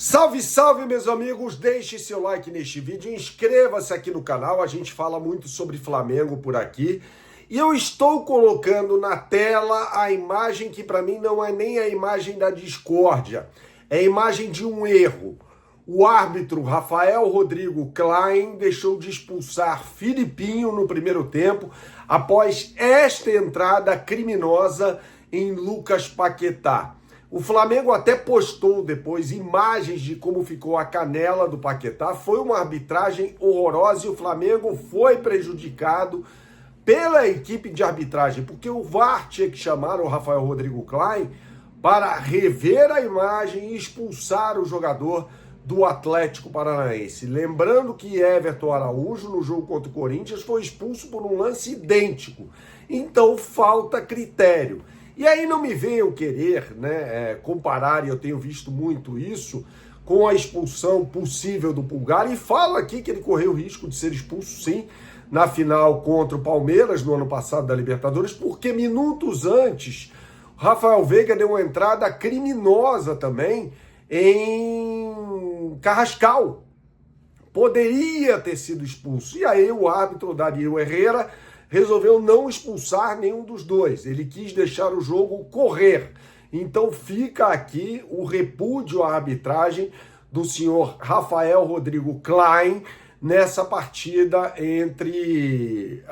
Salve, salve, meus amigos! Deixe seu like neste vídeo, inscreva-se aqui no canal, a gente fala muito sobre Flamengo por aqui. E eu estou colocando na tela a imagem que para mim não é nem a imagem da discórdia, é a imagem de um erro. O árbitro Rafael Rodrigo Klein deixou de expulsar Filipinho no primeiro tempo após esta entrada criminosa em Lucas Paquetá. O Flamengo até postou depois imagens de como ficou a canela do Paquetá. Foi uma arbitragem horrorosa e o Flamengo foi prejudicado pela equipe de arbitragem, porque o VAR tinha que chamar o Rafael Rodrigo Klein para rever a imagem e expulsar o jogador do Atlético Paranaense. Lembrando que Everton Araújo, no jogo contra o Corinthians, foi expulso por um lance idêntico. Então falta critério. E aí não me venham querer comparar, e eu tenho visto muito isso, com a expulsão possível do Pulgar, e falo aqui que ele correu o risco de ser expulso sim, na final contra o Palmeiras, no ano passado da Libertadores, porque minutos antes, Rafael Veiga deu uma entrada criminosa também em Carrascal. Poderia ter sido expulso. E aí o árbitro Dario Herrera resolveu não expulsar nenhum dos dois. Ele quis deixar o jogo correr. Então fica aqui o repúdio à arbitragem do senhor Rafael Rodrigo Klein nessa partida entre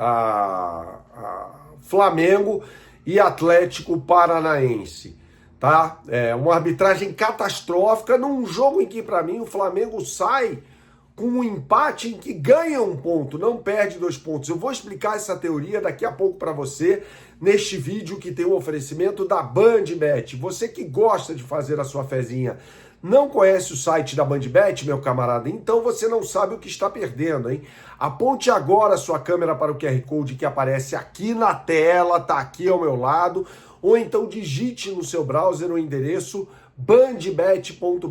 Flamengo e Atlético Paranaense. Tá? É uma arbitragem catastrófica num jogo em que, para mim, o Flamengo sai com um empate em que ganha um ponto, não perde 2 pontos. Eu vou explicar essa teoria daqui a pouco para você, neste vídeo que tem o oferecimento da BandBet. Você que gosta de fazer a sua fezinha, não conhece o site da BandBet, meu camarada? Então você não sabe o que está perdendo, hein? Aponte agora a sua câmera para o QR Code que aparece aqui na tela, tá aqui ao meu lado, ou então digite no seu browser o endereço bandbet.bet.br.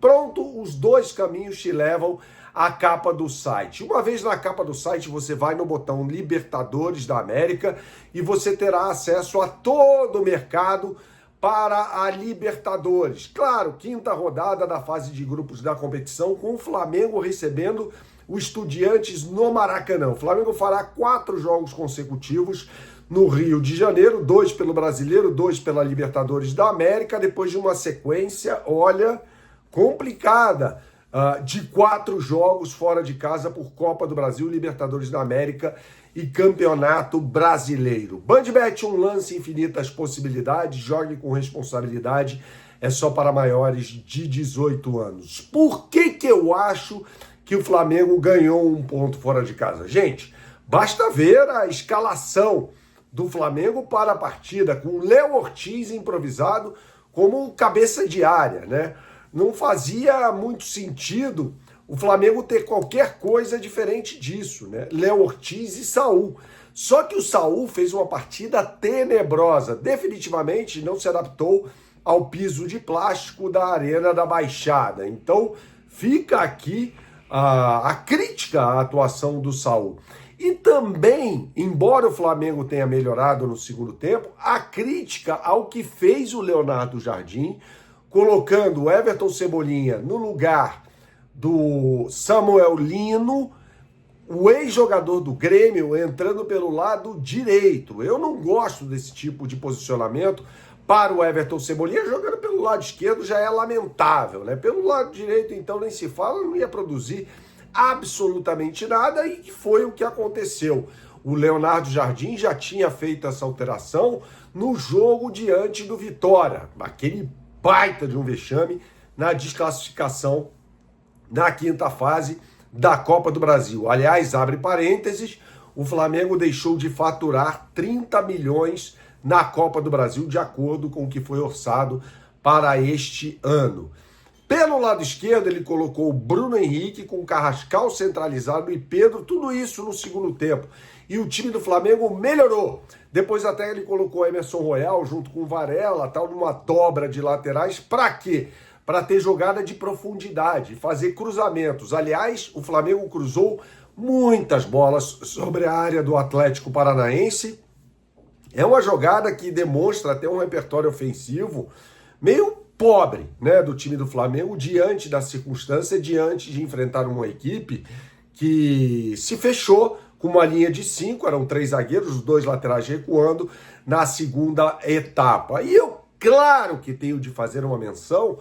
Pronto, os dois caminhos te levam à capa do site. Uma vez na capa do site, você vai no botão Libertadores da América e você terá acesso a todo o mercado para a Libertadores. Claro, quinta rodada da fase de grupos da competição, com o Flamengo recebendo o Estudiantes no Maracanã. O Flamengo fará 4 jogos consecutivos no Rio de Janeiro, 2 pelo Brasileiro, 2 pela Libertadores da América, depois de uma sequência, olha, complicada, de 4 jogos fora de casa por Copa do Brasil, Libertadores da América e Campeonato Brasileiro. BandBet, um lance, infinitas possibilidades, jogue com responsabilidade, é só para maiores de 18 anos. Por que eu acho que o Flamengo ganhou um ponto fora de casa? Gente, basta ver a escalação do Flamengo para a partida, com Léo Ortiz improvisado como cabeça de área, né? Não fazia muito sentido o Flamengo ter qualquer coisa diferente disso, né? Léo Ortiz e Saul. Só que o Saul fez uma partida tenebrosa, definitivamente não se adaptou ao piso de plástico da Arena da Baixada. Então fica aqui a crítica à atuação do Saul. E também, embora o Flamengo tenha melhorado no segundo tempo, a crítica ao que fez o Leonardo Jardim, colocando o Everton Cebolinha no lugar do Samuel Lino, o ex-jogador do Grêmio entrando pelo lado direito. Eu não gosto desse tipo de posicionamento para o Everton Cebolinha, jogando pelo lado esquerdo já é lamentável, né? Pelo lado direito, então, nem se fala, não ia produzir absolutamente nada, e foi o que aconteceu. O Leonardo Jardim já tinha feito essa alteração no jogo diante do Vitória, aquele baita de um vexame na desclassificação na quinta fase da Copa do Brasil. Aliás, abre parênteses, o Flamengo deixou de faturar 30 milhões na Copa do Brasil, de acordo com o que foi orçado para este ano. Pelo lado esquerdo, ele colocou o Bruno Henrique com o Carrascal centralizado e Pedro, tudo isso no segundo tempo. E o time do Flamengo melhorou. Depois até ele colocou Emerson Royal junto com o Varela, tal, numa dobra de laterais. Para quê? Para ter jogada de profundidade, fazer cruzamentos. Aliás, o Flamengo cruzou muitas bolas sobre a área do Atlético Paranaense. É uma jogada que demonstra até um repertório ofensivo meio pobre, né, do time do Flamengo diante da circunstância, diante de enfrentar uma equipe que se fechou com uma linha de 5, eram 3 zagueiros, os 2 laterais recuando na segunda etapa. E eu, claro que tenho de fazer uma menção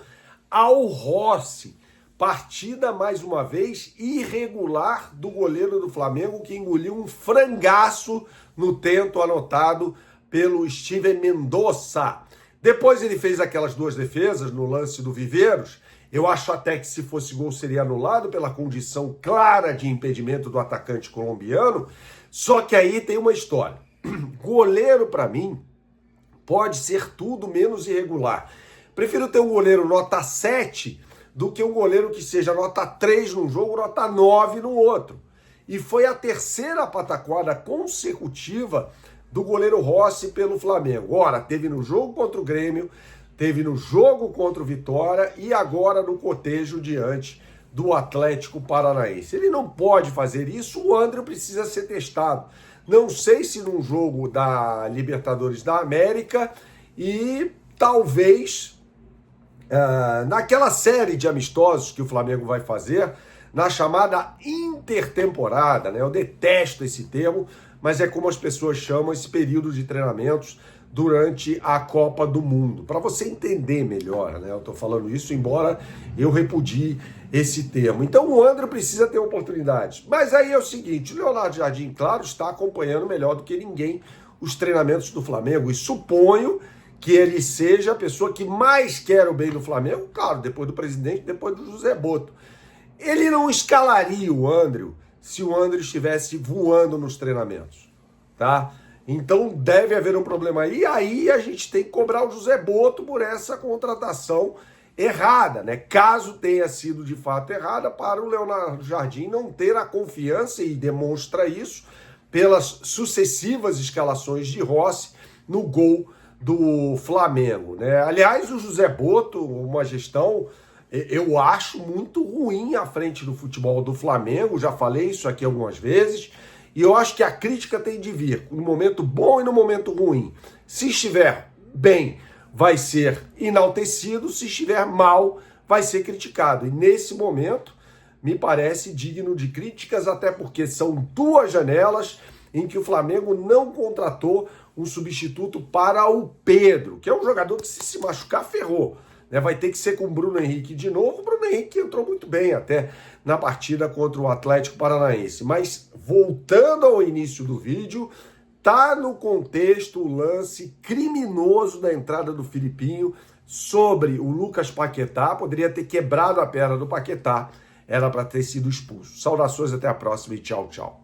ao Rossi, partida mais uma vez irregular do goleiro do Flamengo, que engoliu um frangaço no tento anotado pelo Steven Mendonça. Depois ele fez aquelas 2 defesas no lance do Viveiros. Eu acho até que se fosse gol seria anulado pela condição clara de impedimento do atacante colombiano. Só que aí tem uma história. Goleiro, para mim, pode ser tudo menos irregular. Prefiro ter um goleiro nota 7 do que um goleiro que seja nota 3 num jogo, nota 9 no outro. E foi a terceira pataquada consecutiva do goleiro Rossi pelo Flamengo. Ora, teve no jogo contra o Grêmio, teve no jogo contra o Vitória e agora no cotejo diante do Atlético Paranaense. Ele não pode fazer isso, o André precisa ser testado. Não sei se num jogo da Libertadores da América e talvez naquela série de amistosos que o Flamengo vai fazer, na chamada intertemporada, né? Eu detesto esse termo, mas é como as pessoas chamam esse período de treinamentos durante a Copa do Mundo. Para você entender melhor, né? Eu estou falando isso, embora eu repudie esse termo. Então o André precisa ter oportunidades. Mas aí é o seguinte, o Leonardo Jardim, claro, está acompanhando melhor do que ninguém os treinamentos do Flamengo e suponho que ele seja a pessoa que mais quer o bem do Flamengo, claro, depois do presidente, depois do José Boto. Ele não escalaria o André se o André estivesse voando nos treinamentos, tá? Então deve haver um problema aí, e aí a gente tem que cobrar o José Boto por essa contratação errada, né? Caso tenha sido de fato errada, para o Leonardo Jardim não ter a confiança, e demonstra isso pelas sucessivas escalações de Rossi no gol do Flamengo, né? Aliás, o José Boto, uma gestão, eu acho muito ruim à frente do futebol do Flamengo, já falei isso aqui algumas vezes, e eu acho que a crítica tem de vir no momento bom e no momento ruim. Se estiver bem, vai ser enaltecido, se estiver mal, vai ser criticado. E nesse momento, me parece digno de críticas, até porque são 2 janelas em que o Flamengo não contratou um substituto para o Pedro, que é um jogador que se machucar, ferrou. Vai ter que ser com o Bruno Henrique de novo. O Bruno Henrique entrou muito bem até na partida contra o Atlético Paranaense. Mas voltando ao início do vídeo, tá no contexto o lance criminoso da entrada do Filipinho sobre o Lucas Paquetá. Poderia ter quebrado a perna do Paquetá. Era para ter sido expulso. Saudações, até a próxima e tchau, tchau.